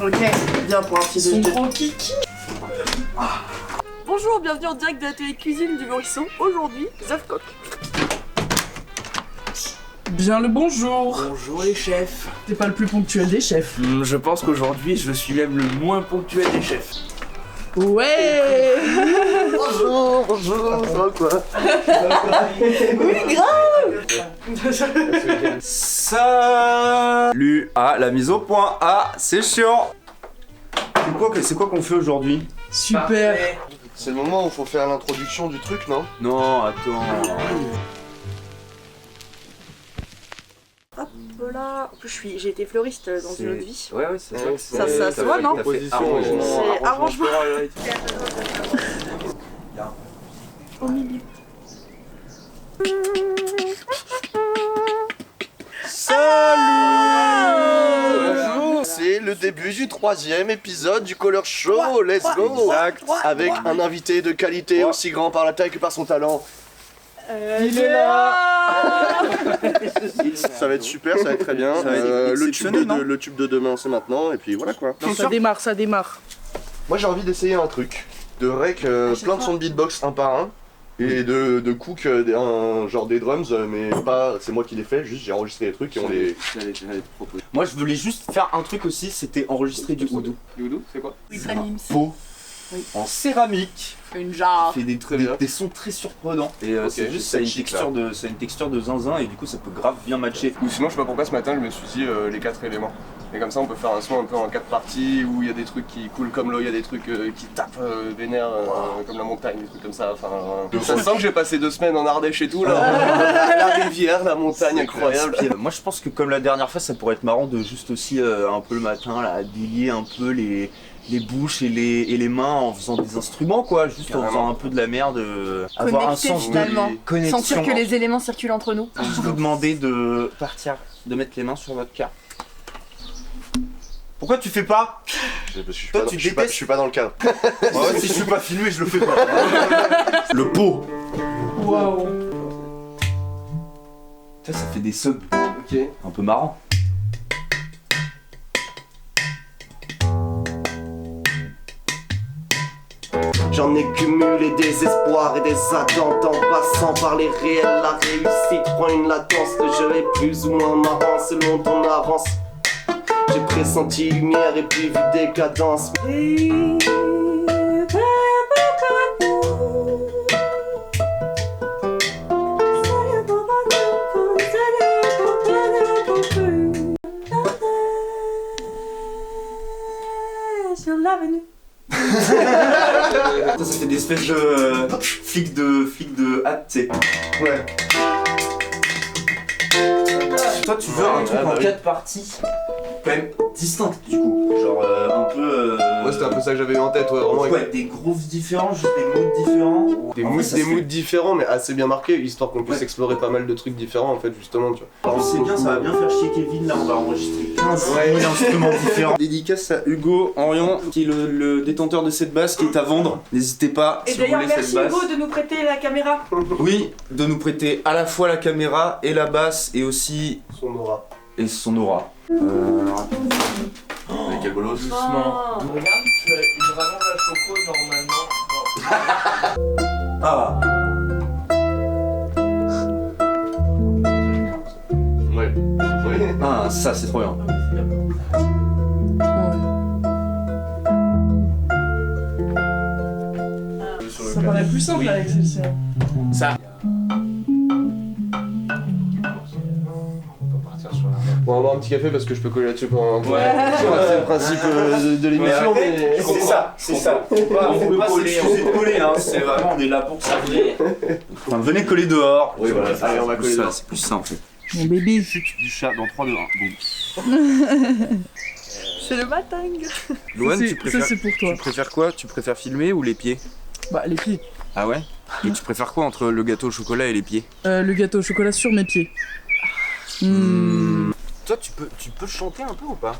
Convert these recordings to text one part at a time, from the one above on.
Ok, viens pour un petit Son déjeuner. grand kiki. Bonjour, bienvenue en direct de la télé cuisine du Burisson. Aujourd'hui, œufs coq. Bien le bonjour. Bonjour les chefs. T'es pas le plus ponctuel des chefs. Je pense qu'aujourd'hui je suis même le moins ponctuel des chefs. Ouais. Bonjour, bonjour, ça va quoi? Oui, grave. Salut. Ah, la mise au point. Ah, c'est chiant. C'est quoi qu'on fait aujourd'hui? Super. C'est le moment où il faut faire l'introduction du truc, non? Non, attends. Hop là. En plus, j'ai été fleuriste dans une autre vie. Ouais, c'est Ouais, Ça se voit, non? C'est arrangement. Au milieu. Bonjour. C'est le début du 3e épisode du Color Show, let's go! Avec un invité de qualité aussi grand par la taille que par son talent. Il est là. Ça va être super, ça va être très bien. Ça va être exceptionnel, non le tube de demain c'est maintenant, et puis voilà quoi. Ça démarre, ça démarre. Moi j'ai envie d'essayer un truc, de rec plein de sons de beatbox un par un, et de cook un genre des drums, mais pas c'est moi qui les fais, juste j'ai enregistré les trucs et on les... Moi, je voulais juste faire un truc aussi, c'était enregistrer du oudou. Du oudou, c'est quoi? Pot Oui. en céramique. Une jarre. Fait des sons très surprenants. Et c'est juste, ça a une texture de zinzin et du coup, ça peut grave bien matcher. Ou sinon, je sais pas pourquoi ce matin, je me suis dit les 4 éléments. Et comme ça, on peut faire un son un peu en 4 parties où il y a des trucs qui coulent comme l'eau, il y a des trucs qui tapent vénère comme la montagne, des trucs comme ça. Enfin, ça sent que j'ai passé 2 semaines en Ardèche et tout là. La rivière, la montagne, incroyable. Puis, moi, je pense que comme la dernière fois, ça pourrait être marrant de juste aussi un peu le matin là, délier un peu les bouches et les mains en faisant des instruments quoi, juste en faisant un peu de la merde, avoir un Connecter sens finalement. de connexion. Sentir que les éléments circulent entre nous. Je vous demander de partir, de mettre les mains sur votre carte. Pourquoi tu fais pas? Toi, tu détestes. Je suis pas dans le cadre. Ouais, si je suis pas filmé, je le fais pas. Le pot. Waouh. Ça fait des subs Ok. un peu marrants. J'en ai cumulé des espoirs et des attentes en passant par les réels. La réussite prend une latence, le jeu est plus ou moins marrant selon ton avance. J'ai pressenti lumière et puis vu décadence. Ça fait des espèces de flics de hâte, tu sais. Ouais. Toi, tu veux un truc en 4 parties, quand même distinctes du coup. Genre un peu. Moi, c'était un peu ça que j'avais eu en tête, ouais, vraiment. Ouais, des grooves différents, juste des moods différents. Des En moods, vrai, ça des se moods fait. différents, mais assez bien marqués, histoire qu'on puisse Ouais. explorer pas mal de trucs différents en fait, justement, tu vois. En plus, c'est bien, ça va bien faire chier Kevin. Là, on va enregistrer 15 000 instruments différents. Dédicace à Hugo Henrion, qui est le détenteur de cette basse qui est à vendre. N'hésitez pas, Et si vous d'ailleurs, voulez cette merci basse. Hugo de nous prêter la caméra. Oui, de nous prêter à la fois la caméra et la basse et aussi Son aura. et son aura. Avec quel bolos. Doucement. Regarde, tu as une rallonge à choco normalement. Ah, Ouais. Ouais. ah, ça c'est trop bien. Ça paraît plus simple avec celle-ci. Ça. On va avoir un petit café parce que je peux coller là-dessus pendant un peu. Ouais. C'est le principe de l'émission, mais. C'est ça, c'est ça. On peut pas s'excuser de coller, hein. C'est vraiment, on est là pour ça. Enfin, venez coller dehors. Oui, voilà, allez, on va C'est coller ça, dehors. c'est plus simple. Mon bébé. Chute du chat dans 3, 2, 1. C'est le matin. Loane, Ça c'est pour toi. tu préfères quoi? Tu préfères filmer ou les pieds? Bah les pieds. Ah ouais? Et tu préfères quoi entre le gâteau au chocolat et les pieds? Le gâteau au chocolat sur mes pieds. Toi, tu peux chanter un peu ou pas?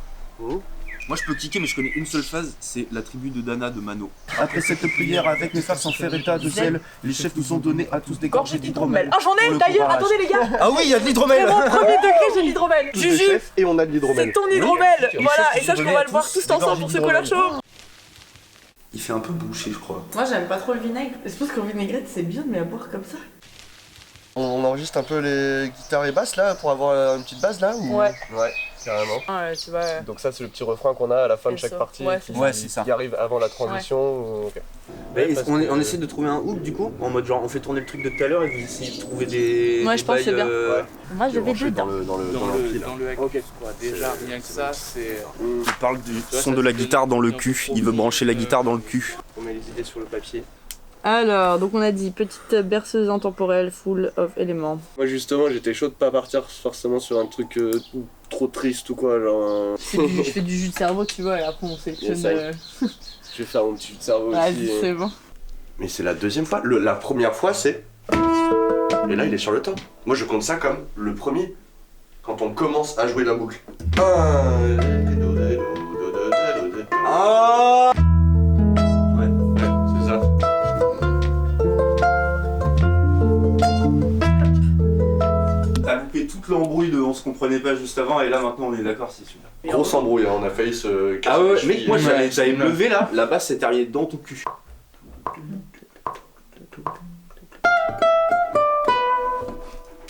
Moi je peux cliquer mais je connais une seule phase, c'est la tribu de Dana de Mano. Après cette prière, avec mes frères sans faire état de zèle, les chefs nous ont donné à tous des gorgées d'hydromel. Ah, j'en ai Pour le d'ailleurs, courage. attendez les gars. Ah oui, il y a de C'est l'hydromel. mon premier degré, j'ai l'hydromel. Tous des Juju, chefs et on a de l'hydromel. c'est ton hydromel. Les Voilà, chefs et sache nous qu'on ont va donné le boire à tous tous des ensemble gorgées pour ce collage chaud. Il fait un peu bouché je crois. Moi j'aime pas trop le vinaigre. Je pense qu'en vinaigrette c'est bien, mais à boire comme ça. On enregistre un peu les guitares et basses là pour avoir une petite base là ou... Ouais. Ouais, carrément. Ouais, tu vois. Donc ça c'est le petit refrain qu'on a à la fin de C'est chaque ça. partie. Ouais, c'est Ouais c'est ça. Qui arrive avant la transition. Ok. parce on que- essaie de trouver un hook du coup, en mode genre on fait tourner le truc de tout à l'heure et vous essayez de trouver des. Ouais, des je pense que c'est bails, bien. Moi je vais branché dedans. dans l'ampli là. le hack. Quoi. Déjà, rien que ça, c'est. Il parle du vois, son ça de la te guitare donne dans le une cul, info il veut brancher la de- guitare dans le cul. On met les idées sur le papier. Alors, donc on a dit petite berceuse intemporelle full of éléments. Moi justement j'étais chaud de pas partir forcément sur un truc trop triste ou quoi, genre Je fais du jus de cerveau, tu vois, et après on sélectionne. Yes, je vais faire mon petit jus de cerveau aussi. Vas-y, c'est bon. Mais c'est la deuxième fois. La première fois c'est... Et là il est sur le temps. Moi je compte ça comme le premier. Quand on commence à jouer la boucle. Ah Ouais, c'est ça. T'as loupé toute l'embrouille de on se comprenait pas juste avant et là maintenant on est d'accord, c'est super. Grosse embrouille, hein, on a failli se casser Ah ouais, les mec, chevilles. moi j'allais me lever là, la basse s'est arrivée dans ton cul.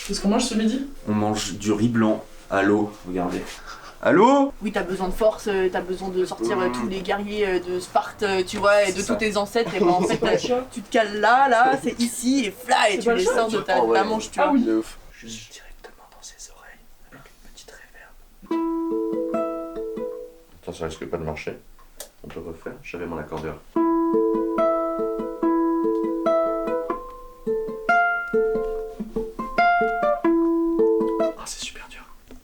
Qu'est-ce qu'on mange ce midi? On mange du riz blanc à l'eau, regardez. Allô? Oui, t'as besoin de force, t'as besoin de sortir tous les guerriers de Sparte, tu vois, et de tous tes ancêtres. Et ben en fait, tu te cales là, c'est ici, et fly, et C'est tu pas les le chat, sors de ta manche, tu Ah vois. oui. De ouf. Juste directement dans ses oreilles, avec une petite réverb. Attends, ça risque pas de marcher. On peut refaire. J'avais mon accordeur. Ah, c'est super dur.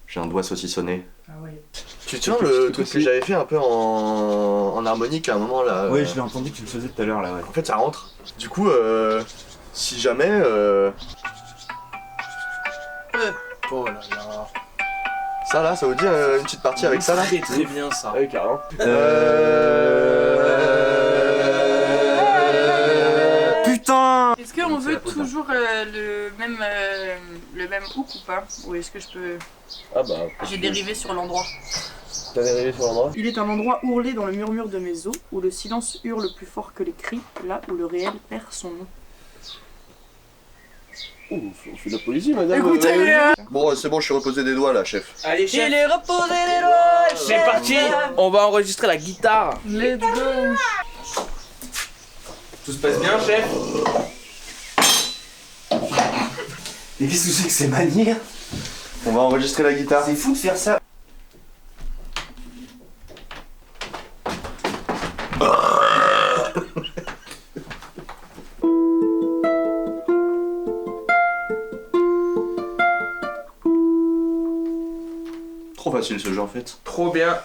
J'ai un doigt saucissonné. Ah ouais. Tu te souviens le truc que j'avais fait un peu en harmonique à un moment là Ouais, je l'ai entendu que tu le faisais tout à l'heure là, ouais. En fait, ça rentre. Du coup, si jamais. Oh là là. Ça là, ça vous dit une petite partie avec ça là Très très bien ça. Ouais carrément. Putain! Est-ce qu'on veut toujours le même hook ou pas? Ou est-ce que je peux. Ah bah. J'ai dérivé sur l'endroit. T'as dérivé sur l'endroit. Il est un endroit ourlé dans le murmure de mes os, où le silence hurle plus fort que les cris, là où le réel perd son nom. Ouh, on fait de la poésie madame. Écoutez, Bon, c'est bon, je suis reposé des doigts là, chef. Allez, chef, il est reposé les doigts, c'est parti. On va enregistrer la guitare. Let's go! Tout se passe bien, chef? Mais qu'est-ce que c'est que ces manières? On va enregistrer la guitare. C'est fou de faire ça. Trop facile ce jeu en fait. Trop bien.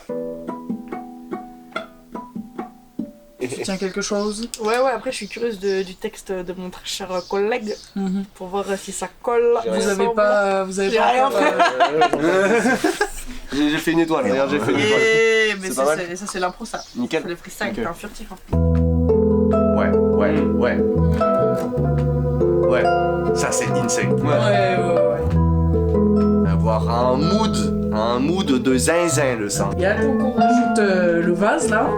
Tu tiens quelque chose? Ouais, après je suis curieuse du texte de mon très cher collègue, Mhm. pour voir si ça colle. Vous avez pas. Vous avez J'ai pas rien encore, J'ai fait une étoile, regarde, j'ai fait une étoile. Mais C'est ça, pas mal. c'est l'impro, ça. C'est Nickel. le freestyle, Ok. t'es un furtif. Hein. Ouais. Ouais. Ça c'est insane. Ouais. Avoir un mood de zinzin le sang. Et attends qu'on rajoute le vase là.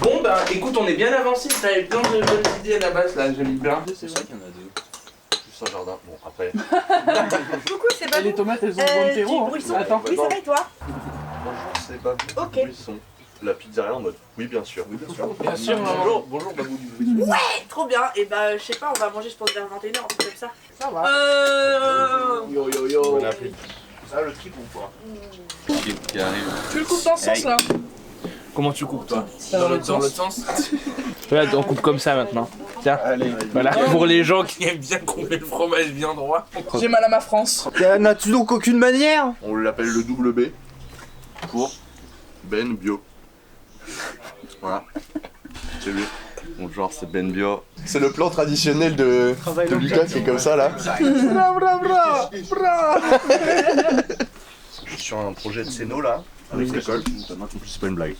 Bon bah écoute, on est bien avancé. T'avais plein de bonnes idées à la base là, je lis plein. C'est vrai qu'il y en a deux. Juste un jardin. Bon, après. Coucou, c'est Et Babou. les tomates elles ont besoin de terreau. Buisson. Attends. Oui, ça va et toi? Bonjour, c'est Babou. Ok. Buisson. La pizzeria en mode oui, bien sûr. Oui, bien sûr. Bien sûr, Bonjour Babou. Trop bien. Et bah, je sais pas, on va manger, je pense, vers 21h, un truc comme ça. Ça va. Yo yo yo. Bon appétit. Ça le trip ou pas? Qui arrive. Tu le coupes dans ce sens là. Comment tu coupes toi? Dans l'autre Dans l'autre sens. Regarde, on coupe comme ça maintenant. Tiens, Allez. voilà. Pour les gens qui aiment bien couper le fromage bien droit. J'ai mal à ma France. N'as-tu donc aucune manière? On l'appelle le double B pour Ben Bio. Voilà. C'est lui. Bonjour, c'est Ben Bio. C'est le plan traditionnel de Lucas qui est comme ça là. sur un projet de scéno là, avec l'école. C'est pas une blague.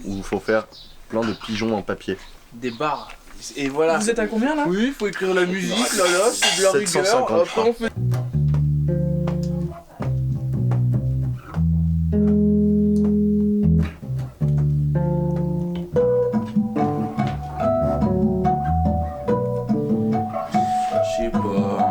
Où il faut faire plein de pigeons en papier. Des barres. Et voilà. Vous êtes à combien là? Oui, faut écrire la musique, là, c'est de la rigueur. 750, je Après, crois. on fait. Je sais pas.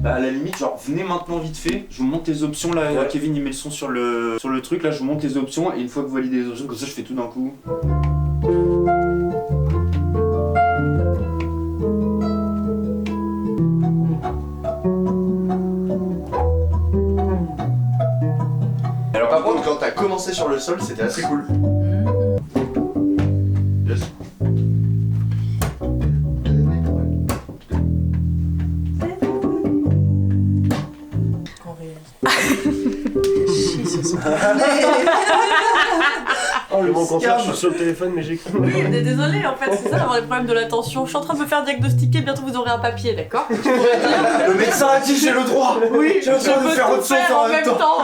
Bah à la limite, genre venez maintenant vite fait, je vous montre les options là, Ouais. Kevin il met le son sur le truc, là je vous montre les options et une fois que vous validez les options, comme ça je fais tout d'un coup. Alors Par contre, quand t'as commencé sur le sol, c'était assez cool. Yes. Oh, le bon concert, je suis sur le téléphone, mais j'écris. Oui, mais désolé, en fait, c'est ça d'avoir des problèmes de l'attention. Je suis en train de me faire diagnostiquer, bientôt vous aurez un papier, d'accord? le médecin a dit j'ai le droit. Oui, j'ai le droit de peux faire tout autre chose faire en même temps.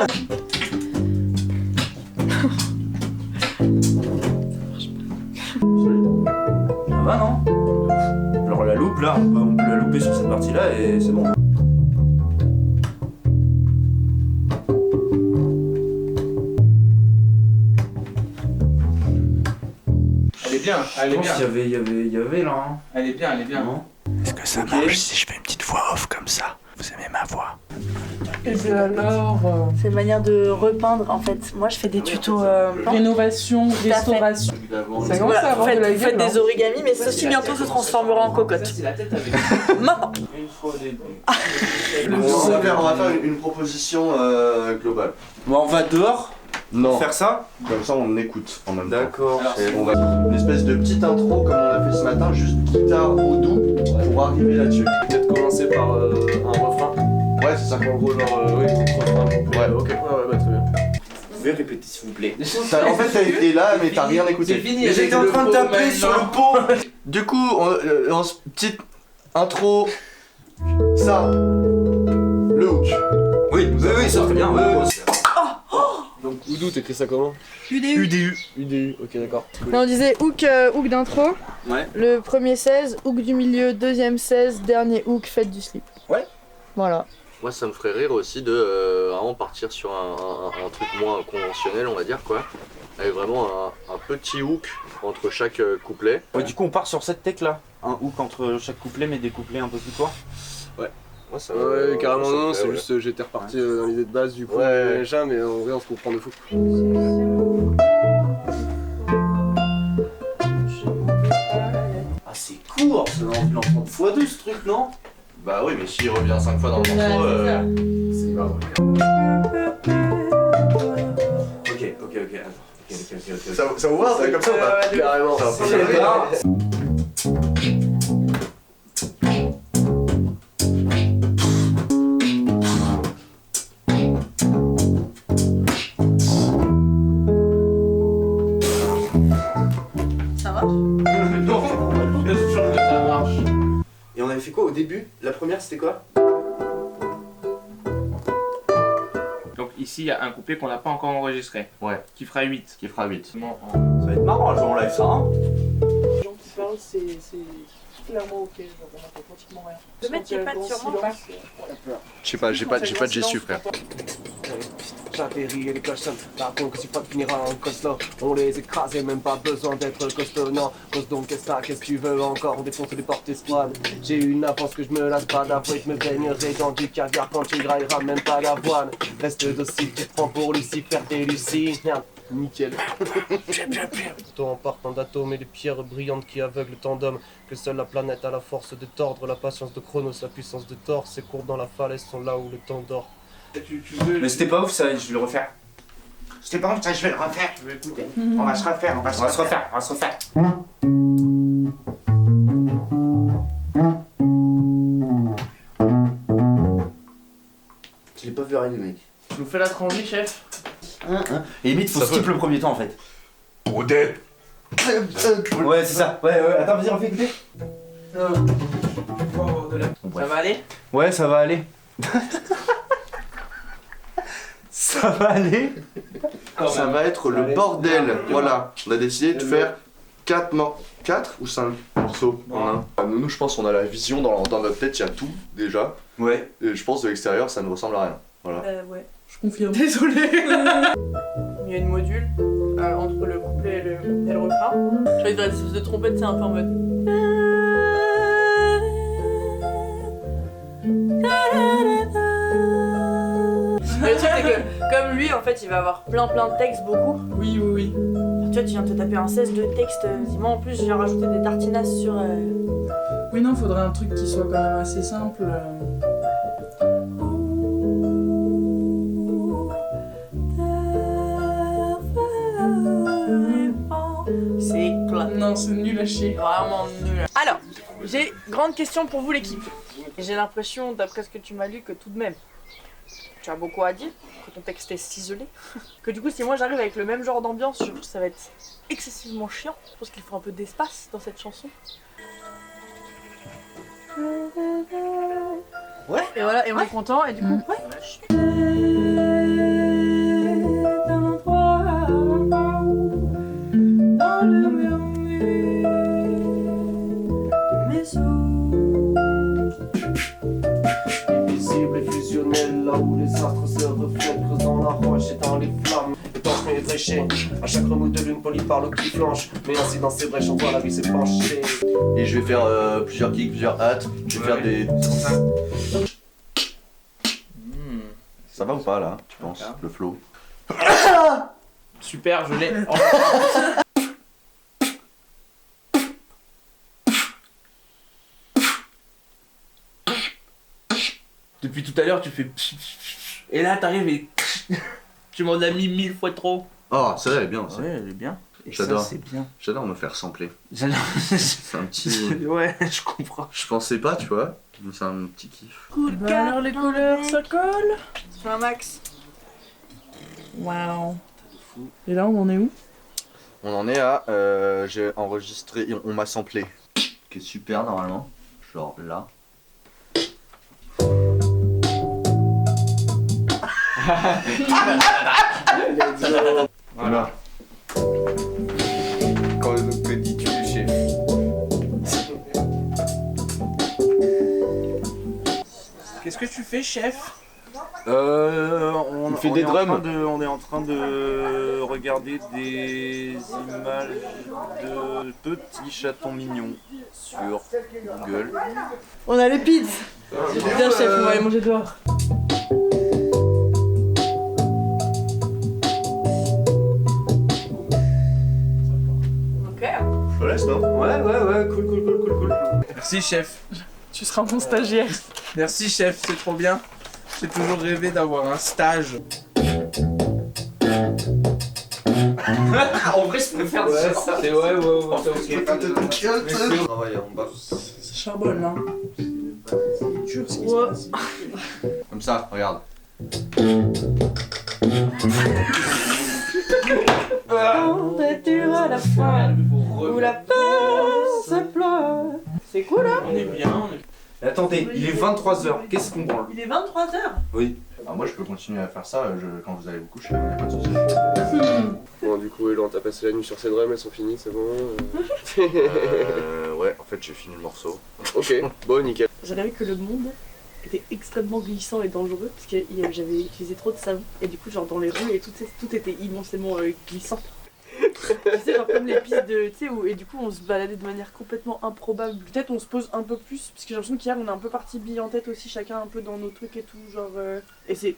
Ça va non? Alors la loupe là, on peut la louper sur cette partie là et c'est bon. Elle est bien, elle est Je pense bien. qu'il y avait là. Hein. Elle est bien, elle est bien. Non. Est-ce que ça marche si je fais une petite voix off comme ça? Vous aimez ma voix? Et puis alors, C'est une manière de repeindre, en fait. Moi, je fais des tutos. rénovation, fait. restauration. Ça commence à Vous avoir de la faites, gueule. des hein. origamis, mais ceci bientôt se transformera en cocotte. C'est la tête avec. Maman. Une fois au début. On va faire une proposition globale. Bon on va dehors Non, faire ça. comme ça on écoute en même temps. D'accord. Et on va faire une espèce de petite intro comme on a fait ce matin, juste guitare au doux pour arriver là-dessus. Peut-être commencer par un refrain. Ouais, c'est ça. En gros, genre, oui, refrain. Ouais. Ok, ouais, bah très bien. Vous pouvez répéter s'il vous plaît. En fait, t'as été là, mais t'as rien C'est écouté. fini. Mais j'étais en train de taper sur le pot. Du coup, petite intro. Ça. Le hook. Oui, ça très bien. Donc, Oudou, t'écris ça comment? UDU. UDU, ok, d'accord. Là, on disait hook d'intro. Ouais. Le premier 16, hook du milieu, deuxième 16, dernier hook, fête du slip. Ouais. Voilà. Moi, ça me ferait rire aussi de vraiment partir sur un truc moins conventionnel, on va dire quoi. Avec vraiment un petit hook entre chaque couplet. Ouais, du coup on part sur cette tech là. Un hook entre chaque couplet mais des couplets un peu plus courts. Moi, ça Ouais, carrément ça me non, ferait, c'est ouais. juste j'étais reparti dans l'idée de base du coup, Ouais. déjà, mais en vrai on se comprend de fou. Ah c'est court, ça en 30 x2 ce truc non? Bah oui, mais s'il revient 5 fois dans le morceau, C'est grave. Ok, attends. ça vous va, un truc comme ça ou pas? Carrément. Ça va pas C'est mal. bien. Ça va? Non, bien sûr que ça marche. Et on avait fait quoi au début? La première c'était quoi? Donc ici, il y a un couplet qu'on n'a pas encore enregistré. Ouais. Qui fera 8. Qui fera 8. Ça va être marrant à jouer en live ça hein? Les gens qui parlent, c'est clairement ok. Genre, on entend pratiquement rien. Le mec qui est pas sur moi. Je sais pas, j'ai pas de gestu, frère. J'atterris et les cloches sonnent. Par contre, que si pas finira en costaud, on les écrase et même pas besoin d'être costaud. Non, cause donc qu'est-ce que tu veux encore? On défonce les portes espoirs. J'ai une avance que je me lasse pas d'avouer. Je me baignerai dans du caviar quand tu grailleras même pas l'avoine. Reste docile, tu te prends pour Lucifer, t'es Lucie. Merde. Nickel. Plutôt en partant d'atomes et des pierres brillantes qui aveuglent tant d'hommes que seule la planète a la force de tordre. La patience de Chronos, la puissance de Thor, ses courbes dans la falaise sont là où le temps dort. Mais c'était pas ouf ça, je vais le refaire. C'était pas ouf, ça, je vais le refaire. Je vais écouter. On va se refaire, on va se refaire. On va se refaire. les mecs. Tu nous fais la transi, chef? Et limite, faut Ça skip peut. le premier temps en fait. Odette. Ouais, c'est ça. Ouais. Attends, vas-y, refais écouter. Ça va aller? Ouais, ça va aller. Ça va aller. Ça va être le bordel. Voilà. On a décidé de faire 4 ou 5 morceaux en un. Nous, je pense qu'on a la vision dans notre tête, il y a tout déjà. Ouais. Et je pense de l'extérieur, ça ne ressemble à rien. Voilà. Ouais. Je confirme. Désolée. Il y a une module entre le couplet et le refrain. J'ai envie de faire des espèces de trompettes, c'est un peu en mode. Mais le truc c'est que comme lui en fait il va avoir plein de textes beaucoup. Oui. Tu vois tu viens de te taper un 16 de texte, dis-moi en plus je viens rajouter des tartinasses sur... Oui, non, faudrait un truc qui soit quand même assez simple. C'est éclat. Non, c'est nul à chier. Vraiment nul. Alors, j'ai grande question pour vous l'équipe. J'ai l'impression, d'après ce que tu m'as lu, que tout de même, tu as beaucoup à dire, que ton texte est ciselé, que du coup si moi j'arrive avec le même genre d'ambiance, je trouve que ça va être excessivement chiant. Je pense qu'il faut un peu d'espace dans cette chanson. Ouais. Et voilà, et on est content, et du coup, ouais. Invisible et fusionnel, là où les astres se reflètent, creusant la roche et dans les flammes. Et transmet les déchets, à chaque remous de lune polie par l'eau qui flanche. Mais ainsi dans ces brèches, on voit la vie se pencher. Et je vais faire plusieurs kicks, plusieurs hâtes. Je vais faire des. Ça va ou pas là, tu penses, le flow? Super, je l'ai. Depuis tout à l'heure, tu fais. Et là, t'arrives et. Tu m'en as mis 1000 fois trop. Oh, ça elle est bien aussi. Ouais, elle est bien. Et J'adore. ça, c'est bien. J'adore me faire sampler. J'adore. C'est un petit. Ouais, je comprends. Je pensais pas, tu vois, mais c'est un petit kiff. Bah alors les couleurs, ça colle. Sur un max. Waouh. Et là, on en est où? On en est à. J'ai enregistré, on m'a samplé. Qui est super normalement. Genre là. Voilà. Quand que dis-tu, chef? Qu'est-ce que tu fais, chef? Il fait des drums. On est en train de regarder des images de petits chatons mignons sur Google. On a les pizzas. Viens chef, on va aller manger dehors. Ok. Je te laisse, non? Ouais, cool. Merci, chef. Tu seras mon stagiaire. Merci, chef, c'est trop bien. J'ai toujours rêvé d'avoir un stage. En vrai, je préfère Ouais, ça. c'est ouais, ok. Travaille en bas. Ça charbonne, hein. C'est dur ce qui se passe. Comme ça, regarde. Température à la fin, où la peur se pleure. C'est cool, hein? On est bien, Attendez, il est 23h, qu'est-ce qu'on branle? Il est 23h. Oui. Alors moi je peux continuer à faire ça quand vous allez vous coucher, y a pas de soucis. Bon, du coup, Elan, t'as passé la nuit sur ces drums, elles sont finies, c'est bon? Ouais, en fait j'ai fini le morceau. Ok, bon, nickel. J'avais vu que le monde était extrêmement glissant et dangereux parce que j'avais utilisé trop de savon et du coup genre dans les rues et tout était immensément glissant. Tu sais genre comme les pistes de tu sais où et du coup on se baladait de manière complètement improbable. Peut-être on se pose un peu plus parce que j'ai l'impression qu'hier on est un peu parti bille en tête aussi chacun un peu dans nos trucs et tout genre et c'est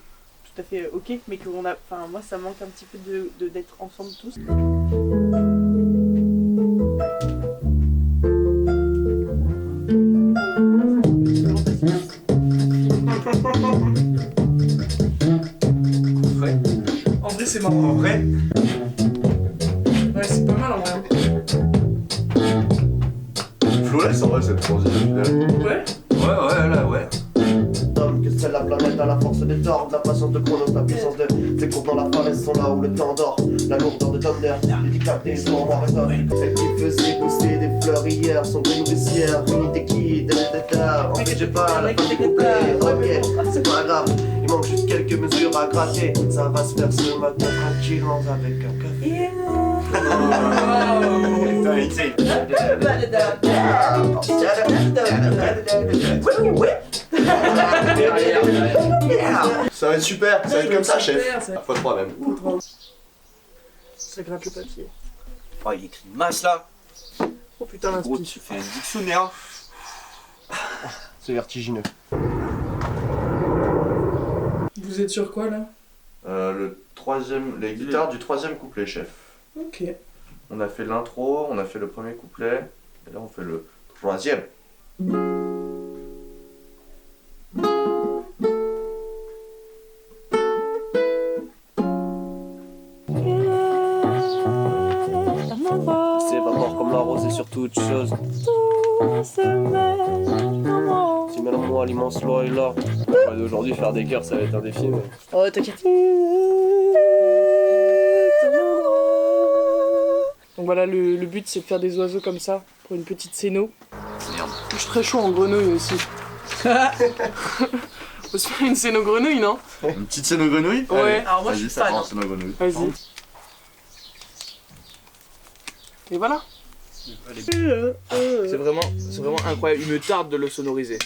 tout à fait ok mais qu'on a enfin moi ça manque un petit peu d'être ensemble tous. En vrai, c'est marrant. En vrai, Ouais, c'est pas mal en vrai. Flo laisse en vrai cette transition finale. Ouais. ouais, là, ouais. Homme que c'est la planète à la force des torts, la patience de Chronos, la puissance de ces cours dans la falaise sont là où le temps dort, la lourdeur de Thunder, les dictatés sont en réseau. Elle qui faisait pousser des fleurs hier sont des nourricières, unité qui en fait j'ai pas la fin des couplets, ok, c'est pas grave, il manque juste quelques mesures à gratter, ça va se faire ce matin tranquillement avec un café. Ça va être super, ça va être comme ça, chef. Super, Fois 3 même. Ça gratte le papier. Oh, il écrit masse là. Oh putain, Gros, l'inspi. tu fais un dictionnaire. C'est vertigineux. Vous êtes sur quoi là? Les guitares du 3e couplet, chef. Ok. On a fait l'intro, on a fait le premier couplet, et là on fait le 3e. C'est pas mort comme la rose et surtout autre chose. Si maintenant moi l'immense loi est là. Aujourd'hui faire des chœurs ça va être un défi mais... Oh, t'inquiète. Donc voilà, le but c'est de faire des oiseaux comme ça pour une petite scéno. Merde. Je suis très chaud en grenouille aussi. Faut se faire une scéno grenouille, non? Une petite scène aux grenouilles? Ouais. Alors moi je Vas-y, suis ça fan. prend scène aux grenouilles. Vas-y. Et voilà. C'est vraiment incroyable. Il me tarde de le sonoriser.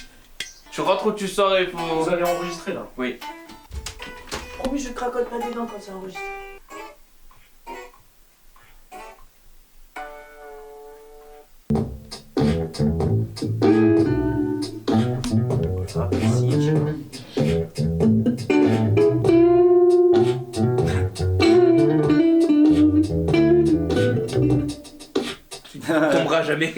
Tu rentres ou tu sors et faut... Vous allez enregistrer là. Oui. Promis, je cracote pas des dents quand c'est enregistré. Tu tomberas jamais.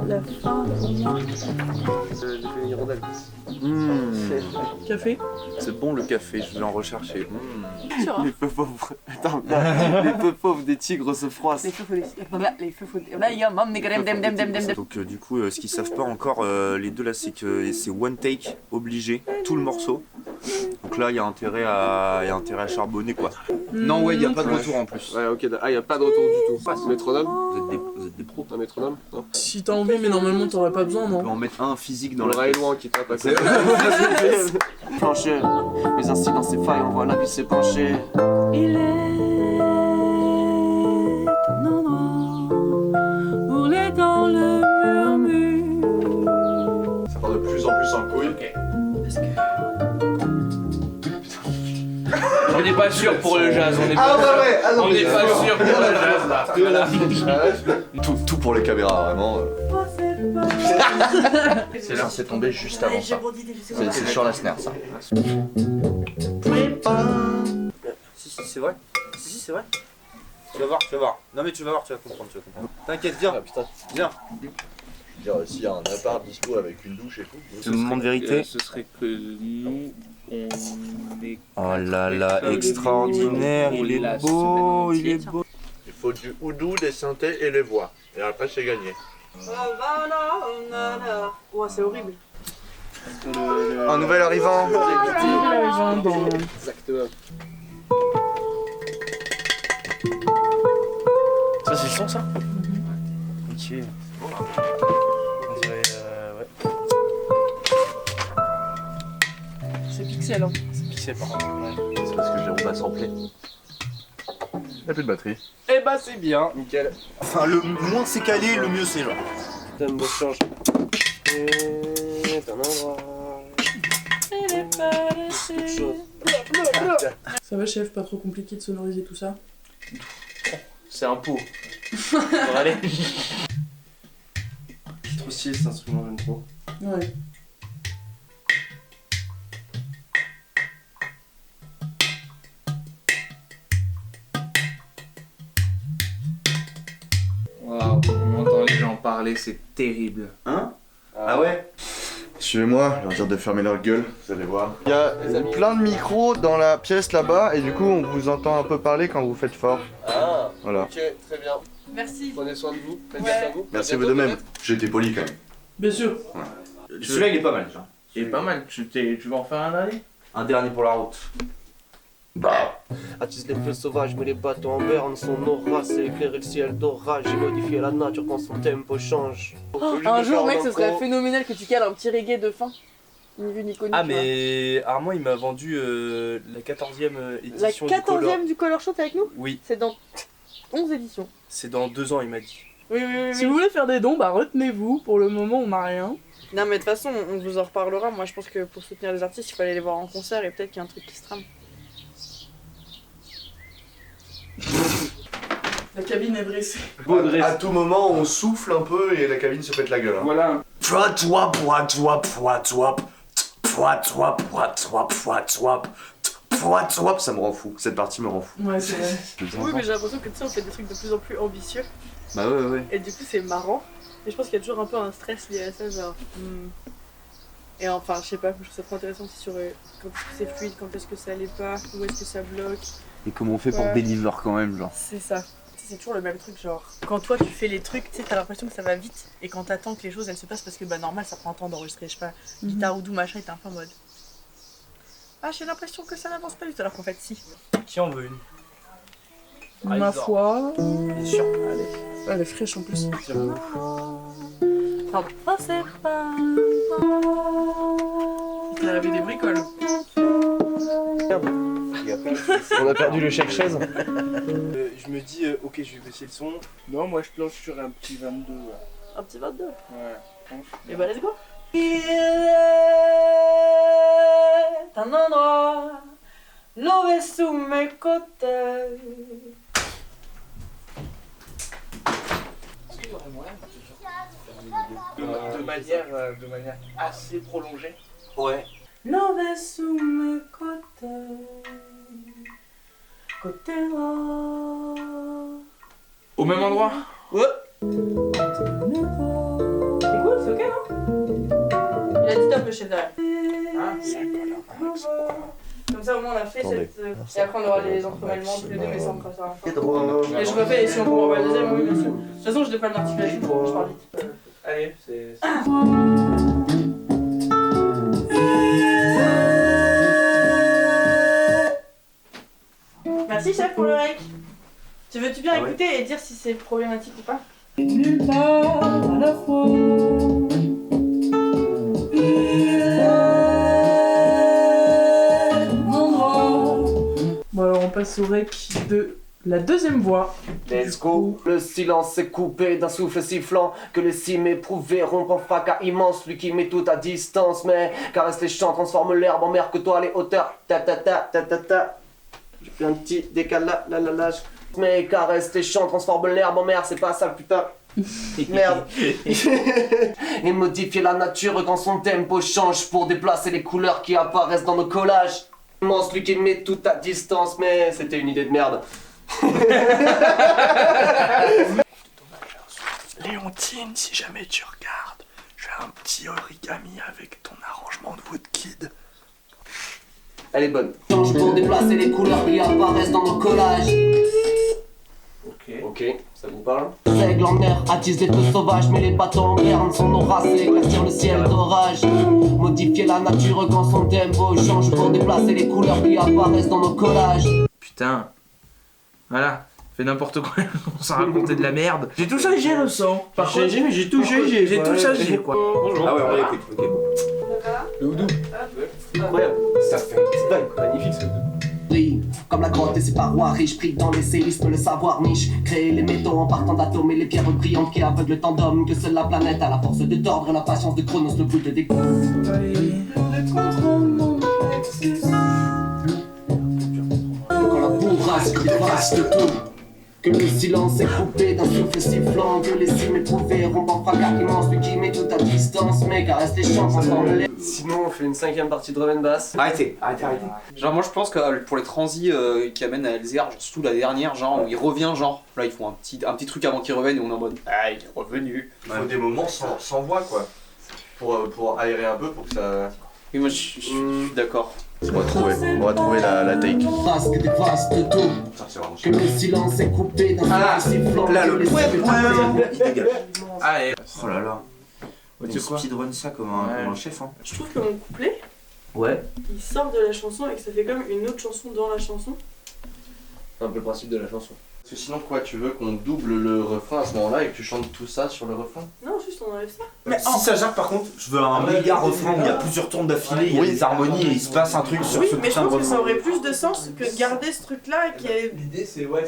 La fin. Café? C'est bon le café, je vais en rechercher. Les peu pauvres... Attends, les peu pauvres des tigres se froissent. Les feux faut Là, il y a mam des crèmes dem dem dem dem dem. Donc du coup, ce qu'ils savent pas encore, les deux là, c'est que c'est one take obligé, tout le morceau. Donc là, il y a intérêt à charbonner quoi. Non, ouais, il y a pas de retour en plus. Ouais, ok, ah, y a pas de retour du tout. C'est métronome? Vous êtes des pros. Un métronome? Non. Si t'as envie, mais normalement t'aurais pas besoin, On peut non? en mettre un physique dans Dans le la rail tête. loin qui tape à côté. Plancher, les instants dans ses failles, on voit l'abus s'est penché. Il est un endroit où les dans le murmure. Ça part de plus en plus en couille. On n'est pas sûr pour le jazz. On n'est pas on n'est pas sûr pour le jazz là. Tout pour les caméras, vraiment. C'est là, c'est tombé juste avant ça. C'est sur la snare, ça. Si, c'est vrai. Si, c'est vrai. Tu vas voir. Non mais tu vas voir, tu vas comprendre. T'inquiète, viens. Ah putain. Viens. Je veux dire, s'il y a un appart dispo avec une douche et tout. C'est le moment de vérité. Ce serait que nous, on est... Oh là là, extraordinaire, il est beau, il est beau. Il faut du oudou, des synthés et les voix. Et après, c'est gagné. Ouais, c'est horrible. Un nouvel arrivant. Exactement. Ça, c'est le son, ça? Ok. On dirait, ouais. C'est pixel, hein. C'est pixel, par contre. Ouais. C'est parce que Jérôme va sampler. Y'a plus de batterie. Eh bah, c'est bien. Nickel. Enfin, le moins c'est calé, le mieux c'est genre. Putain, me change. C'est un endroit. Ça va, chef? Pas trop compliqué de sonoriser tout ça? C'est un pot. Allez. C'est trop stylé cet instrument, j'aime trop. Ouais. Waouh, on entend les gens parler, c'est terrible. Hein? Ah ouais? Je Suivez-moi, leur dire de fermer leur gueule, vous allez voir. Il y a plein de micros dans la pièce là-bas et du coup on vous entend un peu parler quand vous faites fort. Ah, Voilà. ok, très bien. Merci. Prenez soin de vous. Faites Ouais. gaffe à vous. Merci À vous de bientôt, même. peut-être. J'ai été poli quand même. Bien sûr. Celui-là, il est pas mal, tu vois. Il est pas mal. Tu vas en faire un dernier? Un dernier pour la route. Bah. Attise les feux sauvages, mais les bateaux en berne. Son aura, c'est éclairer le ciel d'orage. J'ai modifié la nature quand son tempo change. Un jour, mec, ce serait phénoménal que tu cales un petit reggae de fin. Ni vu ni connu. Ah tu vois. mais Armand il m'a vendu la 14e La édition du Color. 14e du Color Shot avec nous. Oui, C'est dans 11 éditions. c'est dans 2 ans il m'a dit. Oui, oui, oui. Si vous voulez faire des dons, bah retenez-vous. Pour le moment, on n'a rien. Non, mais de toute façon, on vous en reparlera. Moi, je pense que pour soutenir les artistes, il fallait les voir en concert et peut-être qu'il y a un truc qui se trame. La cabine est dressée. À tout moment on souffle un peu et la cabine se pète la gueule. Hein. Voilà. Ça me rend fou, cette partie me rend fou. Ouais, c'est vrai. Oui, mais j'ai l'impression que tu sais, on fait des trucs de plus en plus ambitieux. Bah ouais. Et du coup, c'est marrant. Et je pense qu'il y a toujours un peu un stress lié à ça, genre. Et enfin, je sais pas, je trouve ça trop intéressant aussi sur quand est-ce que c'est fluide, quand est-ce que ça l'est pas, où est-ce que ça bloque. Et comment on fait pour Ouais. deliver quand même, genre. C'est ça. C'est toujours le même truc, genre. Quand toi tu fais les trucs, tu sais, t'as l'impression que ça va vite. Et quand t'attends que les choses elles se passent, parce que bah normal, ça prend un temps d'enregistrer, je sais pas, guitare ou doux machin, et t'es un peu en mode. Ah, j'ai l'impression que ça n'avance pas du tout, alors qu'en fait, si. Qui en veut une? Ma foi. Bien sûr. Allez. Elle est fraîche en plus. Pardon. Oh, c'est pas. Il avait des bricoles. On a perdu le chèque-chaise. Je me dis ok je vais baisser le son. Non, moi je planche sur un petit 22. Ouais. Un petit 22. Ouais, je pense. Et bah, let's go. Il est un endroit, l'eau est sous mes côtés. De manière assez prolongée. Ouais. L'eau est sous mes côtés. Côté droit. Au même endroit? Ouais. C'est cool, c'est ok, non? Il a dit top le chef derrière. Comme ça, au moins, on a fait cette. Et après, on aura les entremêlements tous les deux, mais ça, on fera ça. Et je refais, et si on peut revoir le deuxième, oui, bien sûr. De toute façon, je décolle l'articulation, je parle vite. Allez, c'est. Merci, chef, pour le rec. Tu veux-tu bien écouter et dire si c'est problématique ou pas? Nulle part à la fois. Bon alors on passe au rec de la deuxième voix. Let's go. Le silence est coupé d'un souffle sifflant que les cimes éprouvées rompent en fracas immense. Lui qui met tout à distance, mais caresse les champs, transforme l'herbe en mer que toi les hauteurs. Ta ta ta ta ta ta. J'ai pris un petit décalage. Mais caresse les champs, transforme l'herbe en mer, c'est pas ça putain. Merde. Et modifier la nature quand son tempo change pour déplacer les couleurs qui apparaissent dans nos collages. Immense lui qui met tout à distance, mais c'était une idée de merde. Léontine, si jamais tu regardes, j'ai un petit origami avec ton arrangement de Woodkid. Elle est bonne. Change pour déplacer les couleurs qui apparaissent dans nos collages. Ok, ça vous parle? Règle en mer, attise les feux sauvages, mais les bateaux en berne. Son aura, c'est éclaircir le ciel d'orage. Modifier la nature quand son tempo change pour déplacer les couleurs qui apparaissent dans nos collages. Putain. Voilà. Fais n'importe quoi. On s'en racontait de la merde. J'ai tout ça, j'ai le sang. Par contre, j'ai tout ça, j'ai quoi. Ah ouais, on va écouter. Ok. Le houdou. Incroyable. Ça fait un petit bail, magnifique ce houdou. Comme la grotte et ses parois riches, pris dans les séismes, le savoir niche. Créer les métaux en partant d'atomes et les pierres brillantes qui aveuglent tant d'hommes. Que seule la planète a la force de tordre, la patience de Chronos, le bout de découpe. Quand la bourrasque dévaste tout. Que le silence est coupé d'un souffle sifflant. Que les cimes éprouvées rompent en fracas immense. Lui qui met tout à distance, mais caresse les champs, transforme l'air. Sinon, on fait une 5ème partie de drum and bass. Arrêtez. Genre moi je pense que pour les transis qui amènent à Elzéar, genre surtout la dernière, genre où il revient, genre là ils font un petit truc avant qu'il revienne et on est en mode ah il est revenu. Il faut des moments sans voix quoi. pour aérer un peu, pour que ça... Et moi je suis d'accord. On va trouver la take. Ça, c'est vraiment que le silence est coupé dans Ah, sifflant. là le point. Allez. Oh là là. Ouais, On tu sais quoi speedrun ça comme un chef hein. Je trouve que mon couplet, Ouais. il sort de la chanson et que ça fait comme une autre chanson dans la chanson. C'est un peu le principe de la chanson. Parce que sinon quoi, tu veux qu'on double le refrain à ce moment-là et que tu chantes tout ça sur le refrain? Non, juste on enlève ça. Mais si ça gère par contre, je veux un méga refrain où il y a plusieurs tours d'affilée, il y a des harmonies et il se passe un truc sur Oui, ce mais je putain de pense que ça refrain. aurait plus de sens que de garder ce truc-là et qu'il y ait... L'idée c'est vraiment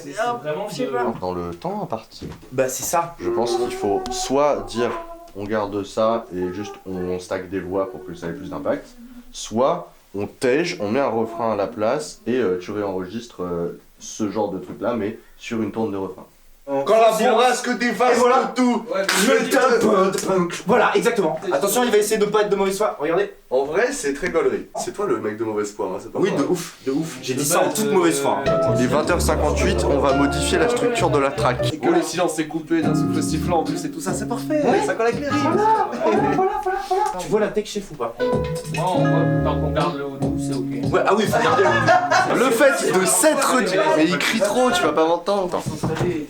de... je sais pas. Dans le temps imparti. Bah c'est ça. Je pense qu'il faut soit dire on garde ça et juste on stack des voix pour que ça ait plus d'impact, soit on tège, on met un refrain à la place et tu réenregistres ce genre de truc là mais sur une tourne de refrain. Quand la bourrasque dévaste tout, je tape. Voilà, exactement. Attention, il va essayer de pas être de mauvaise foi. Regardez. En vrai, c'est très gaulerie. C'est toi le mec de mauvaise foi, hein, c'est pas Oui, moi. de ouf, de ouf. J'ai dit ça en toute mauvaise foi. Il est 20h58, on va modifier la structure de la track. Et que le silence est coupé d'un souffle sifflant en plus et tout ça, c'est parfait. Ça colle avec les rimes. Voilà. Tu vois la tech chef ou pas? Moi, on voit, tant qu'on garde le haut doux, c'est ok. Ouais, ah oui, faut garder Le fait de s'être dit... Mais il crie trop, tu vas pas m'entendre.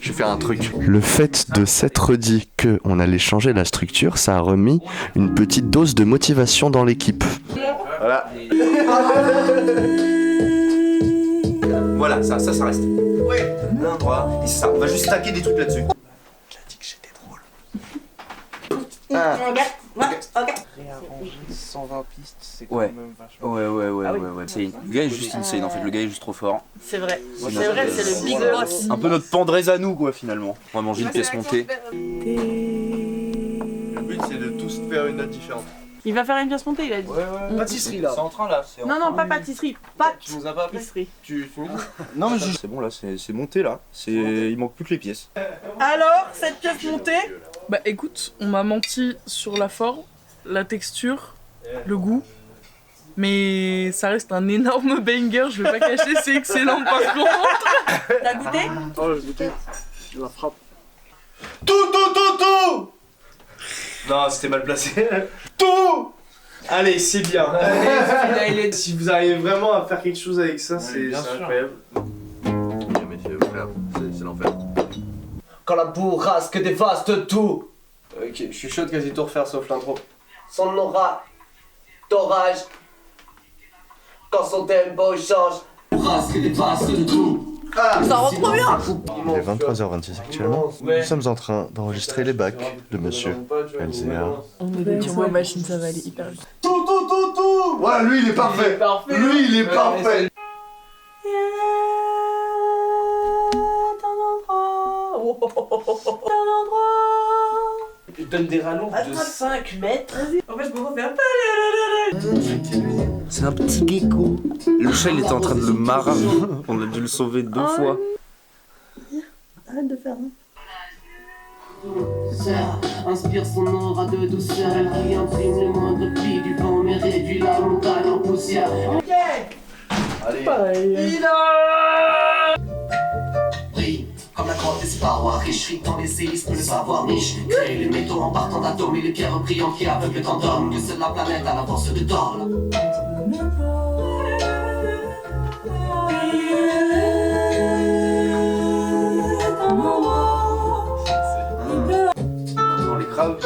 Je vais faire un truc. Le fait de s'être dit qu'on allait changer la structure, ça a remis une petite dose de motivation dans l'équipe. Voilà. Voilà, ça reste. Ouais. Un droit. Et c'est ça, on va juste stacker des trucs là-dessus. J'ai dit que j'étais drôle. Réarranger 120 pistes, c'est Ouais. quand même vachement... Ouais. Le gars est juste insane en fait, le gars est juste trop fort. C'est vrai. Ouais, C'est vrai, c'est le big boss. Un peu notre Pandrez à nous quoi finalement. On va manger une pièce montée. Le but c'est de tous faire une note différente. Il va faire une pièce montée, il a dit. Pâtisserie là. C'est en train là. Non, pas pâtisserie. Tu nous as pas appelé? Pâtisserie. Tu me dis? Non mais c'est bon là, c'est monté là. Il manque plus que les pièces. Alors, cette pièce montée? Bah écoute, on m'a menti sur la forme, la texture, le goût. Mais ça reste un énorme banger, je vais pas cacher, c'est excellent par contre. T'as goûté? Oh, j'ai goûté. Je la frappe. Tout. Non, c'était mal placé. Tout. Allez, c'est bien. Si vous arrivez vraiment à faire quelque chose avec ça, c'est incroyable. C'est l'enfer. Quand la bourrasque dévaste tout, Ok, je suis chaud de quasi tout refaire sauf l'intro. son aura d'orage, quand son tempo change. Bourrasque dévaste tout. Ça rend trop bien. Il est 23h26 actuellement. Nous sommes en train d'enregistrer les bacs de monsieur LCR. On est sur ma machine, ça va aller hyper vite. Tout. Voilà, lui il est parfait. Lui il est parfait. Il donne des rallonges de 5 mètres. En fait, je peux refaire. C'est un petit gecko. Le chat il était en train de le marrer. On a dû le sauver 2 fois. Arrête de faire. Inspire son aura de douceur, elle qui imprime le moindre pli du vent, mais réduit la montagne en poussière. Allez. Brille, comme la grotte des parois, riche dans les séismes, le savoir niche. Crée les métaux en partant d'atomes et les pierres brillantes qui aveuglent tant d'hommes. Que seule la planète à l'avance de Dorle. Dans les crabes.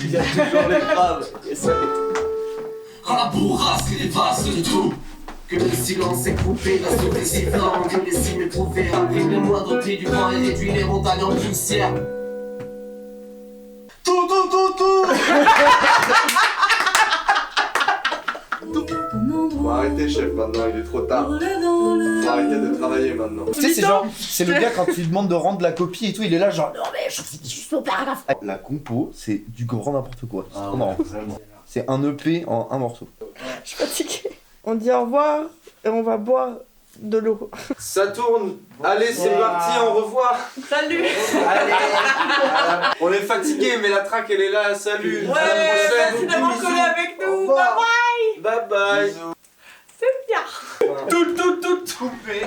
Il y a toujours les crabes. Et ça... Quand la bourrasque dévaste tout, que le silence est coupé, la souffle est sifflant, que les cimes éprouvées impriment le moindre pli du vent et réduit les montagnes en poussière. Tout. Faut arrêter chef maintenant, il est trop tard. Faut arrêter de travailler maintenant. Tu sais, c'est genre, c'est le gars quand tu lui demandes de rendre la copie et tout, il est là genre non mais je fais juste mon paragraphe. La compo, c'est du grand n'importe quoi. C'est trop marrant. C'est un EP en un morceau. Je suis fatiguée. On dit au revoir et on va boire de l'eau. Ça tourne. Allez, c'est parti, au revoir. Salut. Allez. On est fatigué, mais la track elle est là. Salut. Ouais, à la prochaine. merci d'avoir collé avec nous. Bye bye. Bye bye. C'est bien. Tout coupé.